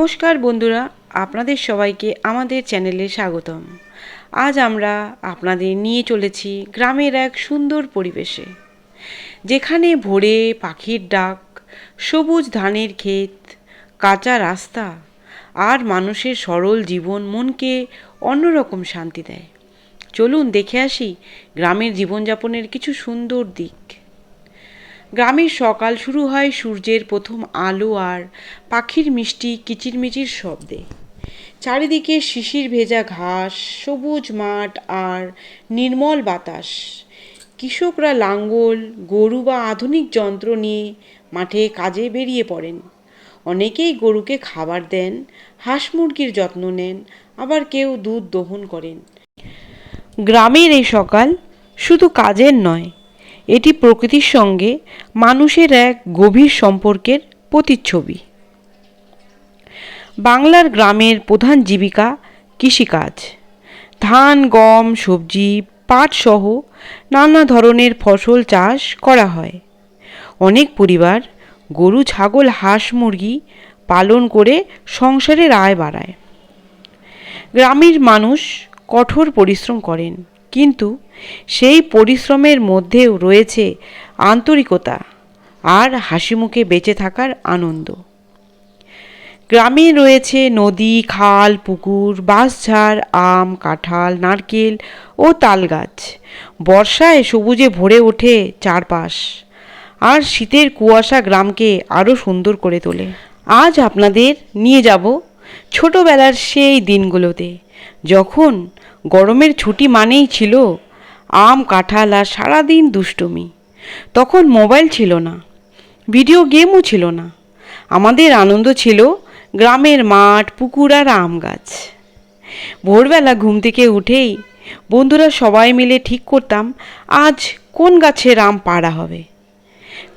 নমস্কার বন্ধুরা, আপনাদের সবাইকে আমাদের চ্যানেলে স্বাগতম। আজ আমরা আপনাদের নিয়ে চলেছি গ্রামের এক সুন্দর পরিবেশে, যেখানে ভোরে পাখির ডাক, সবুজ ধানের ক্ষেত, কাঁচা রাস্তা আর মানুষের সরল জীবন মনকে অন্যরকম শান্তি দেয়। চলুন দেখে আসি গ্রামের জীবনযাপনের কিছু সুন্দর দিক। গ্রামের সকাল শুরু হয় সূর্যের প্রথম আলো আর পাখির মিষ্টি কিচিরমিচির শব্দে। চারিদিকে শিশির ভেজা ঘাস, সবুজ মাঠ আর নির্মল বাতাস। কৃষকরা লাঙ্গল, গরু বা আধুনিক যন্ত্র নিয়ে মাঠে কাজে বেরিয়ে পড়েন। অনেকেই গরুকে খাবার দেন, হাঁস মুরগির যত্ন নেন, আবার কেউ দুধ দহন করেন। গ্রামের এই সকাল শুধু কাজের নয়, এটি প্রকৃতির সঙ্গে মানুষের এক গভীর সম্পর্কের প্রতিচ্ছবি। বাংলার গ্রামের প্রধান জীবিকা কৃষিকাজ। ধান, গম, সবজি, পাট সহ নানা ধরনের ফসল চাষ করা হয়। অনেক পরিবার গরু, ছাগল, হাঁস মুরগি পালন করে সংসারের আয় বাড়ায়। গ্রামের মানুষ কঠোর পরিশ্রম করেন, কিন্তু সেই পরিশ্রমের মধ্যেও রয়েছে আন্তরিকতা আর হাসিমুখে বেঁচে থাকার আনন্দ। গ্রামে রয়েছে নদী, খাল, পুকুর, বাঁশঝাড়, আম, কাঁঠাল, নারকেল ও তাল গাছ। বর্ষায় সবুজে ভরে ওঠে চারপাশ, আর শীতের কুয়াশা গ্রামকে আরও সুন্দর করে তোলে। আজ আপনাদের নিয়ে যাব ছোটবেলার সেই দিনগুলোতে, যখন গরমের ছুটি মানেই ছিল আম, কাঁঠাল আর সারাদিন দুষ্টুমি। তখন মোবাইল ছিল না, ভিডিও গেমও ছিল না। আমাদের আনন্দ ছিল গ্রামের মাঠ, পুকুর আর আম গাছ। ভোরবেলা ঘুম থেকে উঠেই বন্ধুরা সবাই মিলে ঠিক করতাম আজ কোন গাছের আম পাড়া হবে।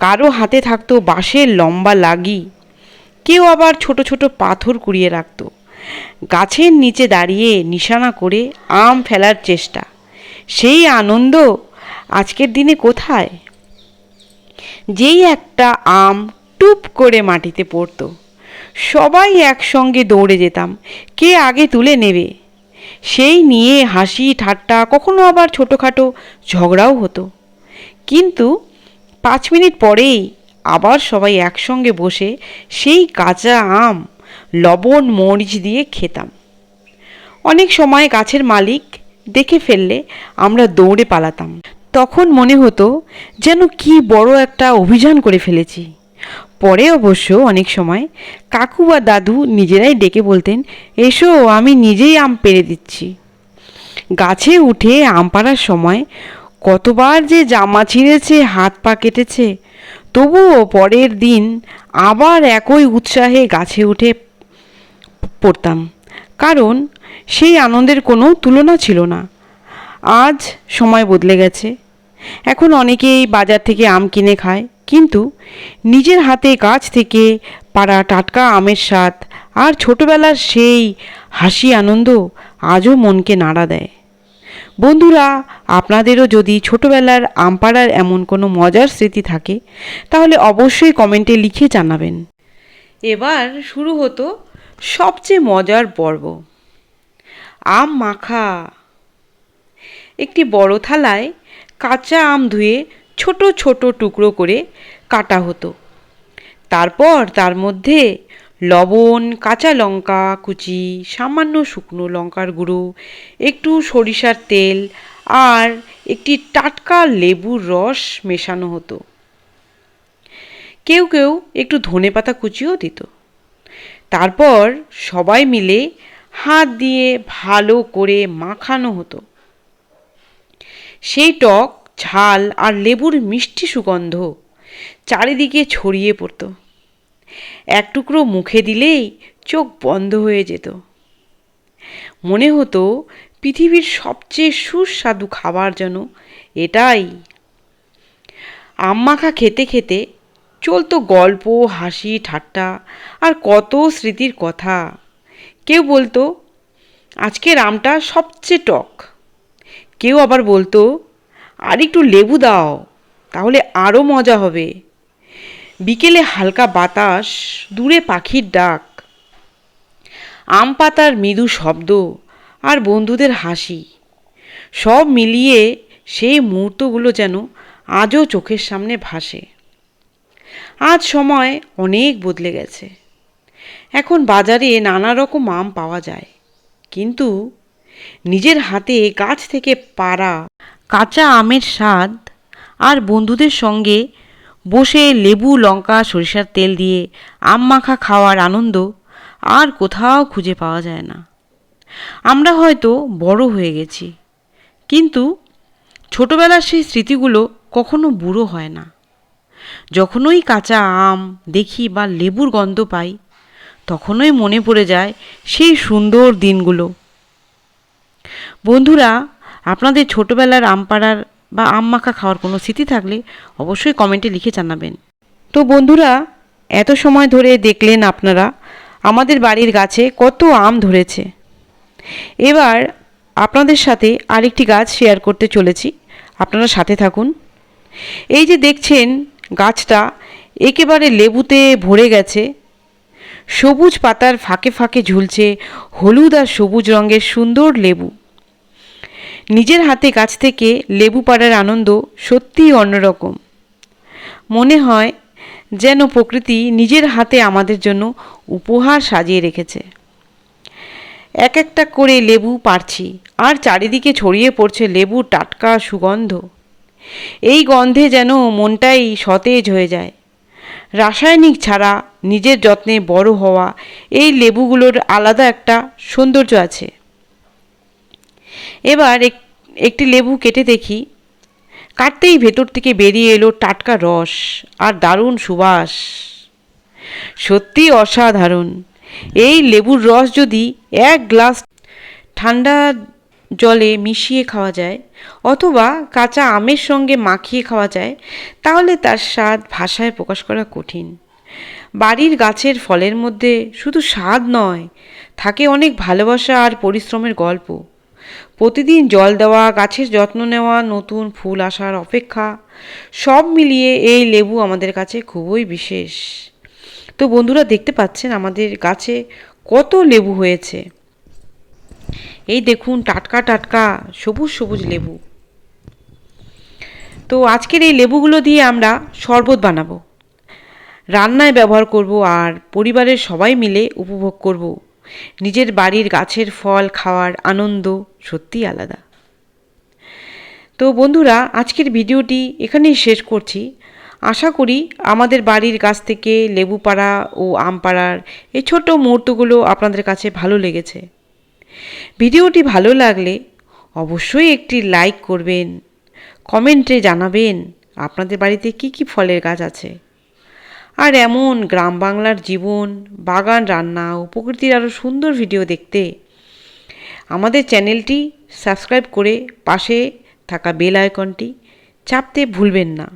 কারো হাতে থাকতো বাঁশের লম্বা লাগি, কেউ আবার ছোট ছোট পাথর কুড়িয়ে রাখত। গাছের নিচে দাঁড়িয়ে নিশানা করে আম ফেলার চেষ্টা। সেই আনন্দ আজকের দিনে কোথায়? যেই একটা আম টুপ করে মাটিতে পড়তো, সবাই একসঙ্গে দৌড়ে যেতাম কে আগে তুলে নেবে। সেই নিয়ে হাসি ঠাট্টা, কখনো আবার ছোটোখাটো ঝগড়াও হতো। কিন্তু 5 মিনিট পরেই আবার সবাই একসঙ্গে বসে সেই কাঁচা আম লবণ মরিচ দিয়ে খেতাম। অনেক সময় গাছের মালিক দেখে ফেললে আমরা দৌড়ে পালাতাম। তখন মনে হতো যেন কি বড় একটা অভিযান করে ফেলেছি। পরে অবশ্য অনেক সময় কাকু বা দাদু নিজেরাই ডেকে বলতেন, এসো আমি নিজেই আম পেড়ে দিচ্ছি। গাছে উঠে আম পাড়ার সময় কতবার যে জামা ছিঁড়েছে, হাত পা কেটেছে, তবুও পরের দিন আবার একই উৎসাহে গাছে উঠে পড়তাম, কারণ সেই আনন্দের কোনো তুলনা ছিল না। আজ সময় বদলে গেছে, এখন অনেকেই বাজার থেকে আম কিনে খায়, কিন্তু নিজের হাতে গাছ থেকে পাড়া টাটকা আমের স্বাদ আর ছোটবেলার সেই হাসি আনন্দ আজও মনকে নাড়া দেয়। বন্ধুরা, আপনাদেরও যদি ছোটবেলার আম পাড়ার এমন কোনো মজার স্মৃতি থাকে, তাহলে অবশ্যই কমেন্টে লিখে জানাবেন। এবার শুরু হতো সবচেয়ে মজার পর্ব, আম মাখা। একটি বড় থালায় কাঁচা আম ধুয়ে ছোট ছোট টুকরো করে কাটা হতো। তারপর তার মধ্যে লবণ, কাঁচা লঙ্কা কুচি, সামান্য শুকনো লঙ্কার গুঁড়ো, একটু সরিষার তেল আর একটি টাটকা লেবুর রস মেশানো হতো। কেউ কেউ একটু ধনেপাতা কুচিও দিত। তারপর সবাই মিলে হাত দিয়ে ভালো করে মাখানো হতো। সেই টক ঝাল আর লেবুর মিষ্টি সুগন্ধ চারিদিকে ছড়িয়ে পড়ত। এক টুকরো মুখে দিলেই চোখ বন্ধ হয়ে যেত। মনে হতো পৃথিবীর সবচেয়ে সুস্বাদু খাবার যেন এটাই। আম মাখা খেতে খেতে চলতো গল্প, হাসি ঠাট্টা আর কত স্মৃতির কথা। কেউ বলতো আজকের আমটা সবচেয়ে টক, কেউ আবার বলতো আর একটু লেবু দাও, তাহলে আরও মজা হবে। বিকেলে হালকা বাতাস, দূরে পাখির ডাক, আম পাতার মৃদু শব্দ আর বন্ধুদের হাসি, সব মিলিয়ে সেই মুহূর্তগুলো যেন আজও চোখের সামনে ভাসে। আজ সময় অনেক বদলে গেছে। এখন বাজারে নানা রকম আম পাওয়া যায়, কিন্তু নিজের হাতে গাছ থেকে পাড়া কাঁচা আমের স্বাদ আর বন্ধুদের সঙ্গে বসে লেবু লঙ্কা সরিষার তেল দিয়ে আম মাখা খাওয়ার আনন্দ আর কোথাও খুঁজে পাওয়া যায় না। আমরা হয়তো বড় হয়ে গেছি, কিন্তু ছোটবেলার সেই স্মৃতিগুলো কখনো বুড়ো হয় না। যখনই কাঁচা আম দেখি বা লেবুর গন্ধ পাই, তখনই মনে পড়ে যায় সেই সুন্দর দিনগুলো। বন্ধুরা, আপনাদের ছোটবেলার আম পাড়ার বা আম মাখা খাওয়ার কোনো স্মৃতি থাকলে অবশ্যই কমেন্টে লিখে জানাবেন। তো বন্ধুরা, এত সময় ধরে দেখলেন আপনারা আমাদের বাড়ির গাছে কত আম ধরেছে। এবার আপনাদের সাথে আরেকটি গাছ শেয়ার করতে চলেছি, আপনারা সাথে থাকুন। এই যে দেখছেন গাছটা একেবারে লেবুতে ভরে গেছে। সবুজ পাতার ফাঁকে ফাঁকে ঝুলছে হলুদ আর সবুজ রঙের সুন্দর লেবু। নিজের হাতে গাছ থেকে লেবু পাড়ার আনন্দ সত্যিই অন্যরকম। মনে হয় যেন প্রকৃতি নিজের হাতে আমাদের জন্য উপহার সাজিয়ে রেখেছে। এক একটা করে লেবু পাড়ছি, আর চারিদিকে ছড়িয়ে পড়ছে লেবুর টাটকা সুগন্ধ। এই গন্ধে যেন মনটাই সতেজ হয়ে যায়। রাসায়নিক ছাড়া নিজের যত্নে বড় হওয়া এই লেবুগুলোর আলাদা একটা সৌন্দর্য আছে। এবার একটি লেবু কেটে দেখি, কাটতেই ভেতর থেকে বেরিয়ে এলো টাটকা রস আর দারুণ সুবাস। সত্যি অসাধারণ। এই লেবুর রস যদি এক গ্লাস ঠান্ডা জলে মিশিয়ে খাওয়া যায় অথবা কাঁচা আমের সঙ্গে মাখিয়ে খাওয়া যায়, তাহলে তার স্বাদ ভাষায় প্রকাশ করা কঠিন। বাড়ির গাছের ফলের মধ্যে শুধু স্বাদ নয়, থাকে অনেক ভালোবাসা আর পরিশ্রমের গল্প। প্রতিদিন জল দেওয়া, গাছের যত্ন নেওয়া, নতুন ফুল আসার অপেক্ষা, সব মিলিয়ে এই লেবু আমাদের কাছে খুবই বিশেষ। তো বন্ধুরা, দেখতে পাচ্ছেন আমাদের গাছে কত লেবু হয়েছে। এই দেখুন টাটকা টাটকা সবুজ সবুজ লেবু। তো আজকের এই লেবুগুলো দিয়ে আমরা শরবত বানাবো, রান্নায় ব্যবহার করব আর পরিবারের সবাই মিলে উপভোগ করব। নিজের বাড়ির গাছের ফল খাওয়ার আনন্দ সত্যিই আলাদা। তো বন্ধুরা, আজকের ভিডিওটি এখানেই শেষ করছি। আশা করি আমাদের বাড়ির গাছ থেকে লেবু পাড়া ও আম পাড়ার এই ছোট মুহূর্তগুলো আপনাদের কাছে ভালো লেগেছে। ভিডিওটি ভালো লাগলে অবশ্যই একটি লাইক করবেন, কমেন্টে জানাবেন আপনাদের বাড়িতে কি কি ফলের গাছ আছে। আর এমন গ্রাম বাংলার জীবন, বাগান, রান্না ও প্রকৃতির আরও সুন্দর ভিডিও দেখতে আমাদের চ্যানেলটি সাবস্ক্রাইব করে পাশে থাকা বেল আইকনটি চাপতে ভুলবেন না।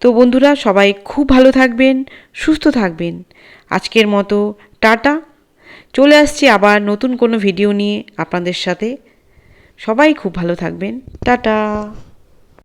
তো বন্ধুরা, সবাই খুব ভালো থাকবেন, সুস্থ থাকবেন। আজকের মতো টাটা। চলে আসছি আবার নতুন কোনো ভিডিও নিয়ে আপনাদের সাথে। সবাই খুব ভালো থাকবেন। টাটা।